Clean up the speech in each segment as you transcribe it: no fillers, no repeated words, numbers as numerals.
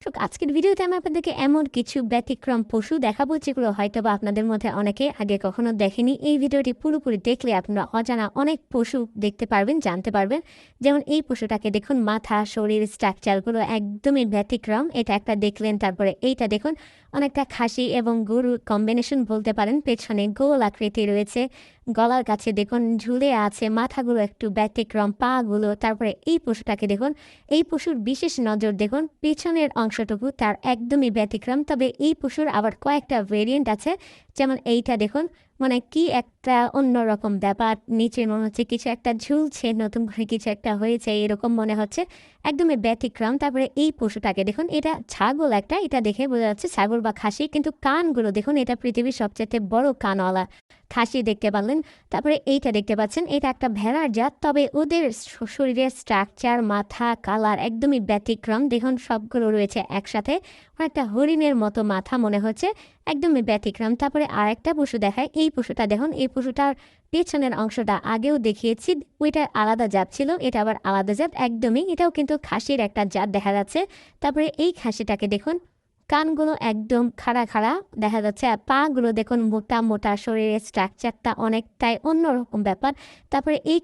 দর্শক, আজকের ভিডিওতে আমি আপনাদেরকে এমন কিছু ব্যতিক্রম পশু দেখাবো যেগুলো হয়তোবা আপনাদের মধ্যে অনেকে আগে কখনো দেখেনি। এই ভিডিওটি পুরোপুরি দেখলে আপনারা অজানা অনেক পশু দেখতে পারবেন, জানতে পারবেন। যেমন এই পশুটাকে দেখুন, মাথা, শরীর, স্ট্রাকচারগুলো একদমই ব্যতিক্রম। এটা একটা দেখলেন, তারপরে এইটা দেখুন, অনেকটা খাসি এবং গরু কম্বিনেশন বলতে পারেন। পেছনে গোল আকৃতি রয়েছে, গলার কাছে দেখুন ঝুলে আছে, মাথাগুলো একটু ব্যতিক্রম, পাগুলো। তারপরে এই পশুটাকে দেখুন, এই পশুর বিশেষ নজর দেখুন, পিছনের অংশটুকু তার একদমই ব্যতিক্রম। তবে এই পশুর আবার কয়েকটা ভেরিয়েন্ট আছে, যেমন এইটা দেখুন, মানে কি একটা অন্যরকম ব্যাপার। নিচে মনে হচ্ছে কিছু একটা ঝুলছে, নতুন করে কিছু একটা হয়েছে এরকম মনে হচ্ছে, একদমই ব্যতিক্রম। তারপরে এই পশুটাকে দেখুন, এটা ছাগল একটা, এটা দেখে বোঝা যাচ্ছে ছাগল বা খাসি, কিন্তু কানগুলো দেখুন, এটা পৃথিবীর সবচেয়ে বড় কানওয়ালা খাসি দেখতে পারলেন। তারপরে এইটা দেখতে পাচ্ছেন, এটা একটা ভেড়ার জাত, তবে ওদের শরীরের স্ট্রাকচার, মাথা, কালার একদমই ব্যতিক্রম। দেখুন সবগুলো রয়েছে একসাথে, একটা হরিণের মতো মাথা মনে হচ্ছে, একদমই ব্যতিক্রম। তারপরে আরেকটা পশু দেখায়, এই পশুটা দেখুন, এই পশুটার পেছনের অংশটা আগেও দেখিয়েছি, ওইটা আলাদা জাত ছিল, এটা আবার আলাদা জাত একদমই। এটাও কিন্তু খাসির একটা জাত দেখা যাচ্ছে। তারপরে এই খাসিটাকে দেখুন, কানগুলো একদম খাড়া খাড়া দেখা যাচ্ছে, আর পাগুলো দেখুন মোটা মোটা, শরীরের স্ট্রাকচারটা অনেকটাই অন্যরকম ব্যাপার। তারপরে এই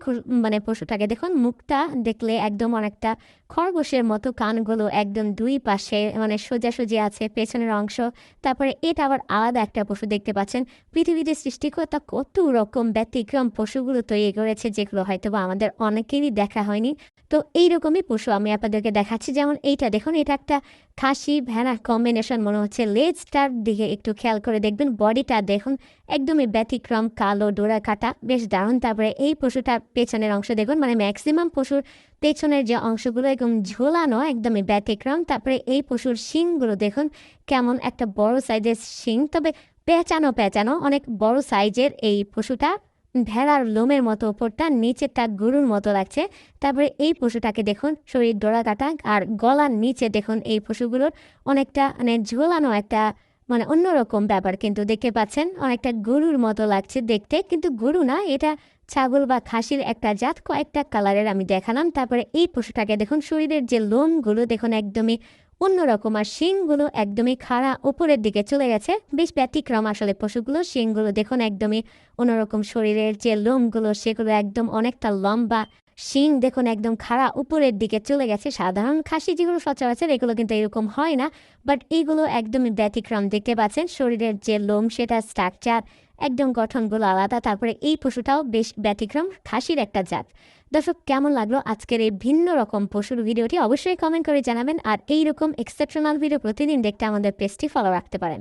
মানে পশুটাকে দেখুন, মুখটা দেখলে একদম অনেকটা খরগোশের মতো, কানগুলো একদম দুই পাশে মানে সোজাসুজি আছে, পেছনের অংশ। তারপরে এটা আবার আলাদা একটা পশু দেখতে পাচ্ছেন। পৃথিবীতে সৃষ্টিকর্তা কত রকম ব্যতিক্রম পশুগুলো তৈরি করেছে, যেগুলো হয়তো বা আমাদের অনেকেরই দেখা হয়নি। তো এইরকমই পশু আমি আপনাদেরকে দেখাচ্ছি। যেমন এইটা দেখুন, এটা একটা খাসি ভেড়ার কম্বিনেশন মনে হচ্ছে। লেজটার দিকে একটু খেয়াল করে দেখবেন, বডিটা দেখুন একদমই ব্যতিক্রম, কালো ডোরা কাটা, বেশ দারুণ। তারপরে এই পশুটার পেছনের অংশ দেখুন, মানে ম্যাক্সিমাম পশুর পেছনের যে অংশগুলো একদম ঝোলানো, একদমই ব্যতিক্রম। তারপরে এই পশুর শিংগুলো দেখুন, কেমন একটা বড় সাইজের শিং, তবে পেঁচানো পেঁচানো, অনেক বড় সাইজের এই পশুটা। ভেড়ার লোমের মতো ওপরটা, নিচেরটা গরুর মতো লাগছে। তারপরে এই পশুটাকে দেখুন, শরীর ডোরা কাটা, আর গলার নিচে দেখুন এই পশুগুলোর অনেকটা মানে ঝোলানো একটা মানে অন্যরকম ব্যাপার কিন্তু দেখতে পাচ্ছেন, অনেকটা গরুর মতো লাগছে দেখতে, কিন্তু গরু না, এটা ছাগল বা খাসির একটা জাত। কয়েকটা কালারের আমি দেখালাম। তারপরে এই পশুটাকে দেখুন, শরীরের যে লোমগুলো দেখুন একদমই অন্যরকম, আর শিংগুলো একদমই খাড়া উপরের দিকে চলে গেছে, বেশ ব্যতিক্রম আসলে পশুগুলো। শিংগুলো দেখুন একদমই অন্যরকম, শরীরের যে লোমগুলো সেগুলো একদম অনেকটা লম্বা, শিং দেখুন একদম খাড়া উপরের দিকে চলে গেছে। সাধারণ খাসি যেগুলো সচরাচর এগুলো কিন্তু এরকম হয় না, বাট এইগুলো একদমই ব্যতিক্রম দেখতে পাচ্ছেন। শরীরের যে লোম, সেটা স্ট্রাকচার একদম, গঠনগুলো আলাদা। তারপরে এই পশুটাও বেশ ব্যতিক্রম, খাসির একটা জাত। দর্শক, কেমন লাগলো আজকের এই ভিন্ন রকম পশুর ভিডিওটি অবশ্যই কমেন্ট করে জানাবেন। আর এইরকম এক্সেপশনাল ভিডিও প্রতিদিন দেখতে আমাদের পেজটি ফলো রাখতে পারেন।